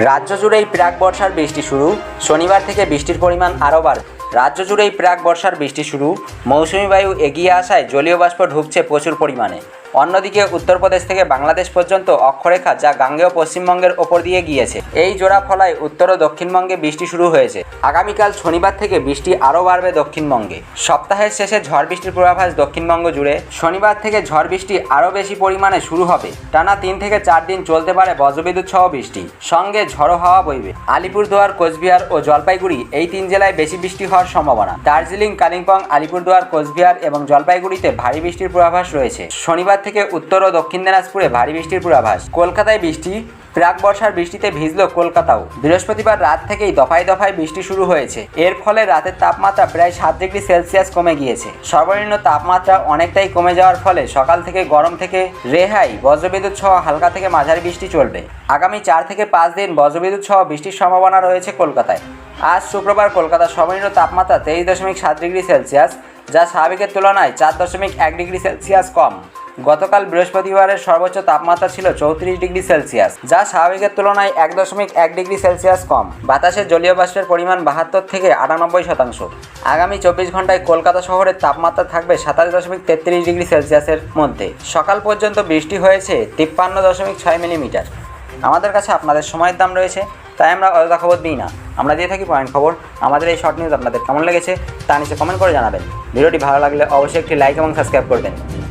রাজ্য জুড়েই প্রাক বর্ষার বৃষ্টি শুরু। শনিবার থেকে বৃষ্টির পরিমাণ আরও বাড়বে। রাজ্য জুড়েই প্রাক বর্ষার বৃষ্টি শুরু। মৌসুমি বায়ু এগিয়ে আসায় জলীয় বাষ্প ঢুকছে প্রচুর পরিমাণে। অন্যদিকে উত্তরপ্রদেশ থেকে বাংলাদেশ পর্যন্ত অক্ষরেখা যা গাঙ্গেয় পশ্চিমবঙ্গের ওপর দিয়ে গিয়েছে, এই জোড়া ফলায় উত্তর ও দক্ষিণবঙ্গে বৃষ্টি শুরু হয়েছে। আগামীকাল শনিবার থেকে বৃষ্টি আরও বাড়বে দক্ষিণবঙ্গে। সপ্তাহের শেষে ঝড় বৃষ্টির পূর্বাভাস দক্ষিণবঙ্গ জুড়ে। শনিবার থেকে ঝড় বৃষ্টি আরও বেশি পরিমাণে শুরু হবে। টানা 3 থেকে 4 দিন চলতে পারে বজ্রবিদ্যুৎ সহ বৃষ্টি, সঙ্গে ঝড়ো হাওয়া বইবে। আলিপুরদুয়ার, কোচবিহার ও জলপাইগুড়ি এই 3 জেলায় বেশি বৃষ্টি হওয়ার সম্ভাবনা। দার্জিলিং, কালিম্পং, আলিপুরদুয়ার, কোচবিহার এবং জলপাইগুড়িতে ভারী বৃষ্টির পূর্বাভাস রয়েছে। শনিবার থেকে উত্তর ও দক্ষিণ দিনাজপুরে ভারী বৃষ্টির পূর্বাভাস। কলকাতায় বৃষ্টি। প্রাক বর্ষার বৃষ্টিতে ভিজল কলকাতাও। বৃহস্পতিবার রাত থেকেই দফায় দফায় বৃষ্টি শুরু হয়েছে। এর ফলে রাতের তাপমাত্রা প্রায় 7 ডিগ্রি সেলসিয়াস কমে গিয়েছে। সর্বনিম্ন তাপমাত্রা অনেকটাই কমে যাওয়ার ফলে সকাল থেকে গরম থেকে রেহাই। বজ্রবিদ্যুৎ সহ হালকা থেকে মাঝারি বৃষ্টি চলবে। আগামী 4 থেকে 5 দিন বজ্রবিদ্যুৎ সহ বৃষ্টির সম্ভাবনা রয়েছে কলকাতায়। আজ শুক্রবার কলকাতার সর্বনিম্ন তাপমাত্রা 23.7 ডিগ্রি সেলসিয়াস, যা স্বাভাবিকের তুলনায় 4.1 ডিগ্রি সেলসিয়াস কম। গতকাল বৃহস্পতিবারের সর্বোচ্চ তাপমাত্রা ছিল 34 ডিগ্রি সেলসিয়াস, যা স্বাভাবিকের তুলনায় 1.1 ডিগ্রি সেলসিয়াস কম। বাতাসে জলীয় বাষ্পের পরিমাণ 72 থেকে 98%। আগামী 24 ঘন্টায় কলকাতা শহরের তাপমাত্রা থাকবে 27.33 ডিগ্রি সেলসিয়াসের মধ্যে। সকাল পর্যন্ত বৃষ্টি হয়েছে 53.6 মিলিমিটার। আমাদের কাছে আপনাদের সময়ের দাম রয়েছে, তাই আমরা অযথা খবর দিই না, আমরা দিয়ে থাকি পয়েন্ট খবর। আমাদের এই শর্ট নিউজ আপনাদের কেমন লেগেছে তা নিচে কমেন্ট করে জানাবেন। ভিডিওটি ভালো লাগলে অবশ্যই একটি লাইক এবং সাবস্ক্রাইব করবেন।